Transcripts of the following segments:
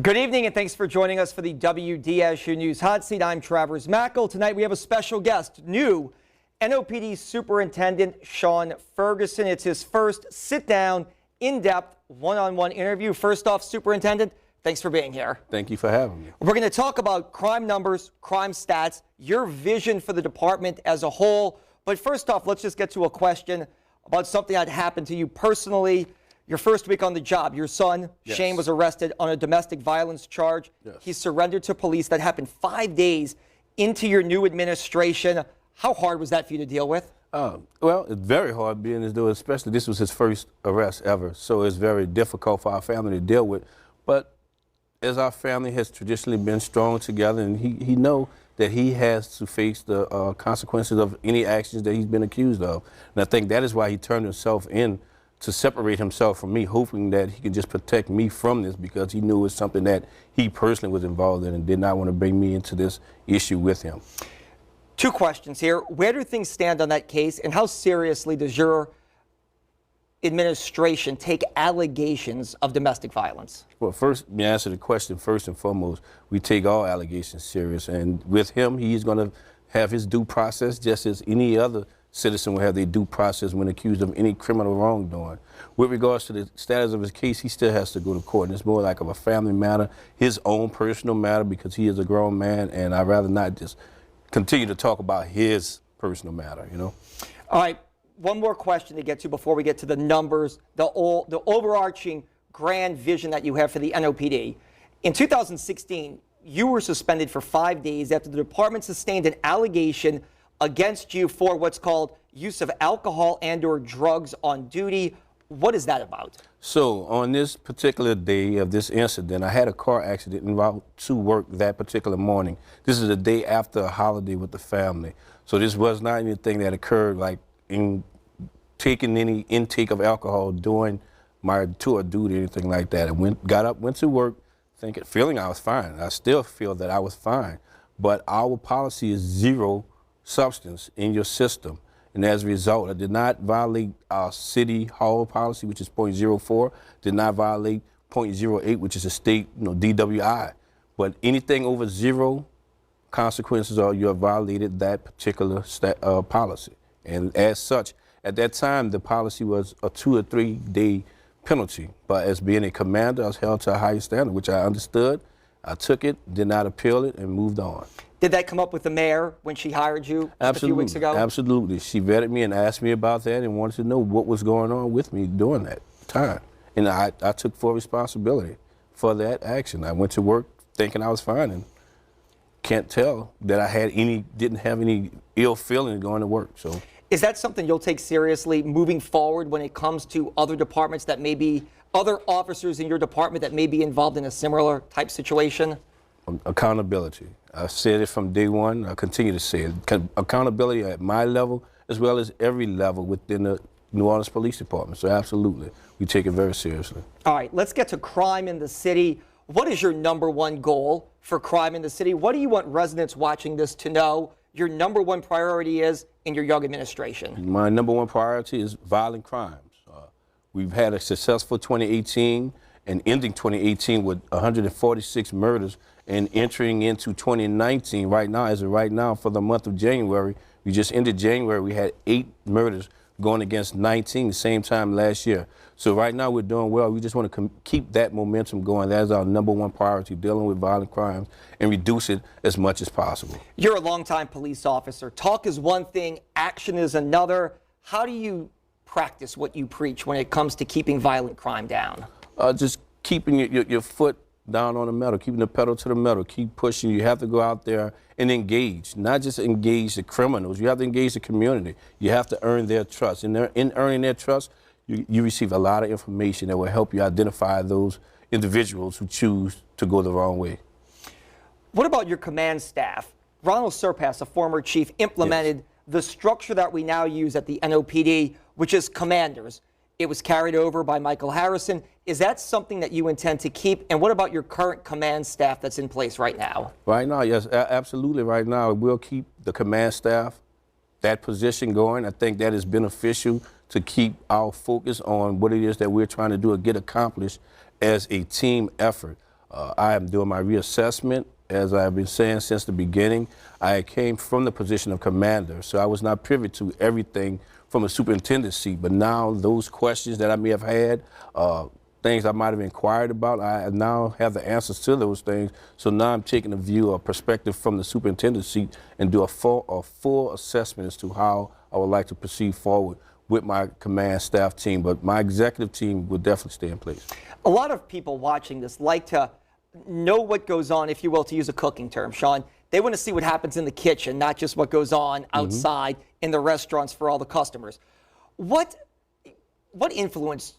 Good evening and thanks for joining us for the WDSU News Hot Seat. I'm Travers Mackel. Tonight we have a special guest, new NOPD Superintendent Sean Ferguson. It's his first sit-down, in-depth, one-on-one interview. First off, Superintendent, thanks for being here. Thank you for having me. We're going to talk about crime numbers, crime stats, your vision for the department as a whole. But first off, let's just get to a question about something that happened to you personally. Your first week on the job, your son, Yes. Shane, was arrested on a domestic violence charge. Yes. He surrendered to police. That happened 5 days into your new administration. How hard was that for you to deal with? Well, it's very hard being as though, especially this was his first arrest ever, so it's very difficult for our family to deal with. But as our family has traditionally been strong together, and he know that he has to face the consequences of any actions that he's been accused of. And I think that is why he turned himself in to separate himself from me, hoping that he could just protect me from this, because he knew it was something that he personally was involved in and did not want to bring me into this issue with him. Two questions here. Where do things stand on that case, and how seriously does your administration take allegations of domestic violence? Well, first, let me answer the question first and foremost. We take all allegations serious, and with him, he's going to have his due process just as any other citizen will have their due process when accused of any criminal wrongdoing. With regards to the status of his case, he still has to go to court, and it's more like of a family matter, his own personal matter, because he is a grown man, and I'd rather not just continue to talk about his personal matter, you know? All right, one more question to get to before we get to the numbers, the overarching grand vision that you have for the NOPD. In 2016, you were suspended for 5 days after the department sustained an allegation against you for what's called use of alcohol and/or drugs on duty. What is that about? So on this particular day of this incident, I had a car accident en route to work that particular morning. This is the day after a holiday with the family. So this was not anything that occurred like in taking any intake of alcohol during my tour of duty or anything like that. I got up, went to work, feeling I was fine. I still feel that I was fine. But our policy is zero substance in your system. And as a result, I did not violate our city hall policy, which is .04, did not violate .08, which is a state, DWI. But anything over zero consequences are you have violated that particular policy. And as such, at that time, the policy was a 2 or 3 day penalty. But as being a commander, I was held to a higher standard, which I understood. I took it, did not appeal it, and moved on. Did that come up with the mayor when she hired you a few weeks ago? Absolutely. She vetted me and asked me about that and wanted to know what was going on with me during that time. And I took full responsibility for that action. I went to work thinking I was fine and can't tell that I didn't have any ill feeling going to work. So. Is that something you'll take seriously moving forward when it comes to other departments that may be, other officers in your department that may be involved in a similar type situation? Accountability. I've said it from day one. I continue to say it. Accountability at my level as well as every level within the New Orleans Police Department. So absolutely, we take it very seriously. All right, let's get to crime in the city. What is your #1 goal for crime in the city? What do you want residents watching this to know your #1 priority is in your young administration? My #1 priority is violent crimes. We've had a successful 2018 and ending 2018 with 146 murders, and entering into 2019 right now, as of right now, for the month of January, we just ended January, we had 8 murders going against 19 the same time last year. So right now we're doing well. We just want to keep that momentum going. That is our #1 priority, dealing with violent crimes and reduce it as much as possible. You're a longtime police officer. Talk is one thing, action is another. How do you practice what you preach when it comes to keeping violent crime down? Just keeping your foot down on the metal, keeping the pedal to the metal, keep pushing. You have to go out there and engage, not just engage the criminals. You have to engage the community. You have to earn their trust. And in earning their trust, you receive a lot of information that will help you identify those individuals who choose to go the wrong way. What about your command staff? Ronald Surpass, a former chief, implemented the structure that we now use at the NOPD, which is commanders. It was carried over by Michael Harrison. Is that something that you intend to keep? And what about your current command staff that's in place right now? Right now, yes, absolutely. Right now, we'll keep the command staff, that position going. I think that is beneficial to keep our focus on what it is that we're trying to do and get accomplished as a team effort. I am doing my reassessment, as I've been saying since the beginning. I came from the position of commander, so I was not privy to everything from a superintendent seat. But now those questions that I may have had, things I might have inquired about, I now have the answers to those things. So now I'm taking a view or perspective from the superintendent seat and do a full assessment as to how I would like to proceed forward with my command staff team. But my executive team will definitely stay in place. A lot of people watching this like to know what goes on, if you will, to use a cooking term, Sean. They want to see what happens in the kitchen, not just what goes on outside in the restaurants for all the customers. What influence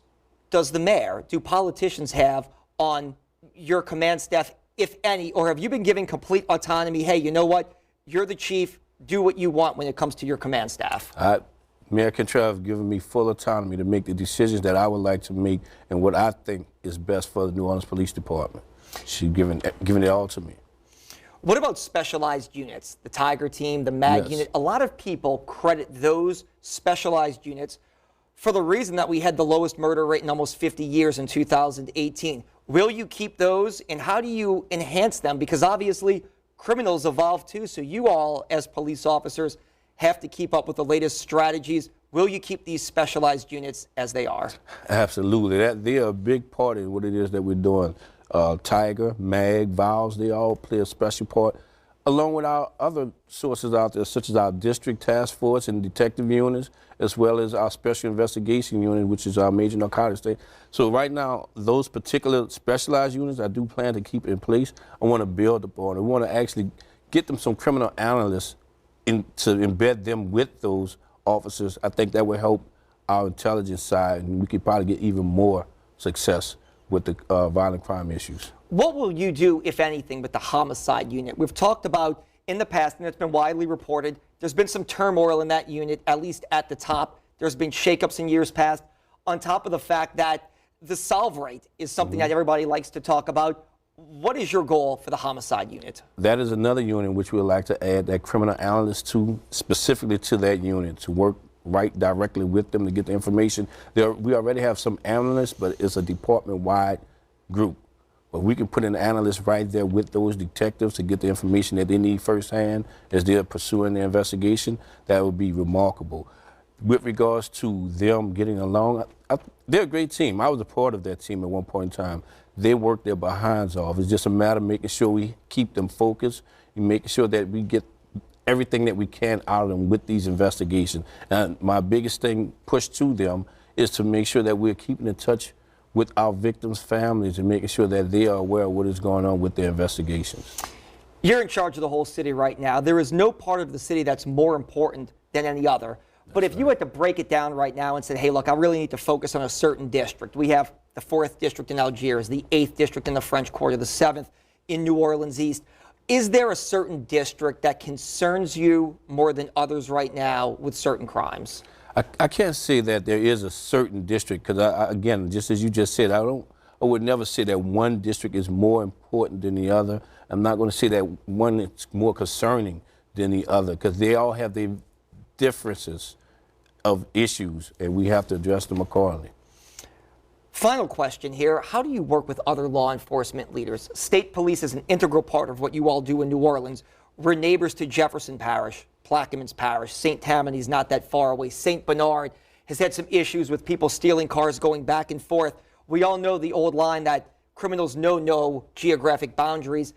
does the mayor, do politicians have on your command staff, if any, or have you been given complete autonomy? Hey, you know what? You're the chief. Do what you want when it comes to your command staff. Mayor Cantrell has given me full autonomy to make the decisions that I would like to make and what I think is best for the New Orleans Police Department. She's given it all to me. What about specialized units, the Tiger team, the MAG unit? A lot of people credit those specialized units for the reason that we had the lowest murder rate in almost 50 years in 2018. Will you keep those, and how do you enhance them? Because obviously criminals evolve too, so you all as police officers have to keep up with the latest strategies. Will you keep these specialized units as they are? Absolutely. They are a big part in what it is that we're doing. Tiger, MAG, VOWS, they all play a special part, along with our other sources out there, such as our district task force and detective units, as well as our special investigation unit, which is our major narcotics state. So right now, those particular specialized units, I do plan to keep in place. I want to build upon it. I want to actually get them some criminal analysts to embed them with those officers. I think that will help our intelligence side, and we could probably get even more success with the violent crime issues. What will you do, if anything, with the homicide unit? We've talked about in the past, and it's been widely reported, there's been some turmoil in that unit, at least at the top. There's been shakeups in years past, on top of the fact that the solve rate is something that everybody likes to talk about. What is your goal for the homicide unit? That is another unit which we would like to add that criminal analyst to, specifically to that unit, to work right directly with them to get the information. We already have some analysts, but it's a department-wide group. But we can put an analyst right there with those detectives to get the information that they need firsthand as they're pursuing their investigation. That would be remarkable. With regards to them getting along, they're a great team. I was a part of that team at one point in time. They work their behinds off. It's just a matter of making sure we keep them focused and making sure that we get everything that we can out of them with these investigations. And my biggest thing pushed to them is to make sure that we're keeping in touch with our victims' families and making sure that they are aware of what is going on with their investigations. You're in charge of the whole city right now. There is no part of the city that's more important than any other. But if you had to break it down right now and say, hey, look, I really need to focus on a certain district. We have the 4th District in Algiers, the 8th District in the French Quarter, the 7th in New Orleans East. Is there a certain district that concerns you more than others right now with certain crimes? I can't say that there is a certain district because, again, just as you just said, I would never say that one district is more important than the other. I'm not going to say that one is more concerning than the other because they all have their differences of issues, and we have to address them accordingly. Final question here. How do you work with other law enforcement leaders? State police is an integral part of what you all do in New Orleans. We're neighbors to Jefferson Parish, Plaquemines Parish, St. Tammany's not that far away. St. Bernard has had some issues with people stealing cars going back and forth. We all know the old line that criminals know no geographic boundaries.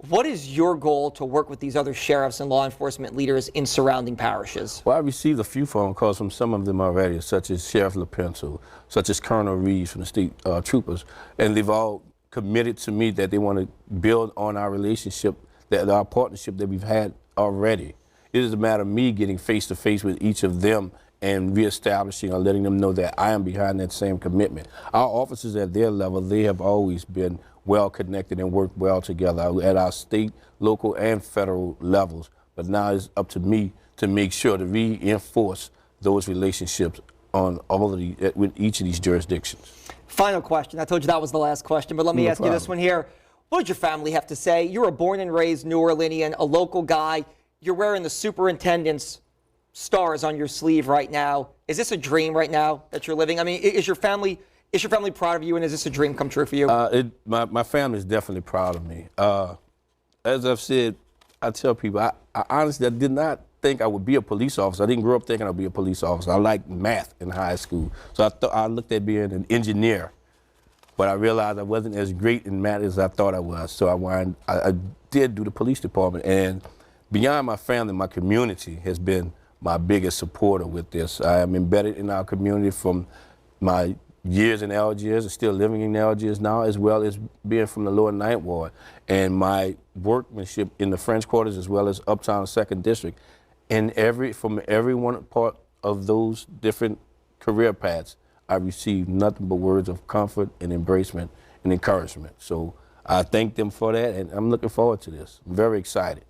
What is your goal to work with these other sheriffs and law enforcement leaders in surrounding parishes? Well, I received a few phone calls from some of them already, such as Sheriff LaPencil, such as Colonel Reeves from the state troopers, and they've all committed to me that they want to build on our relationship, our partnership that we've had already. It is a matter of me getting face-to-face with each of them and reestablishing or letting them know that I am behind that same commitment. Our officers at their level, they have always been well connected and worked well together at our state, local, and federal levels. But now it's up to me to make sure to reinforce those relationships on with each of these jurisdictions. Final question. I told you that was the last question, but let me ask you this one here. What did your family have to say? You're a born and raised New Orleanian, a local guy. You're wearing the superintendent's stars on your sleeve right now. Is this a dream right now that you're living? I mean, is your family Is your family proud of you, and is this a dream come true for you? My family is definitely proud of me. As I've said, I tell people, I honestly did not think I would be a police officer. I didn't grow up thinking I'd be a police officer. I liked math in high school. So I looked at being an engineer, but I realized I wasn't as great in math as I thought I was. So I did do the police department. And beyond my family, my community has been my biggest supporter with this. I am embedded in our community from my years in Algiers, and still living in Algiers now, as well as being from the Lower Ninth Ward, and my workmanship in the French Quarters as well as Uptown 2nd District. And from every one part of those different career paths, I received nothing but words of comfort and embracement and encouragement. So I thank them for that, and I'm looking forward to this. I'm very excited.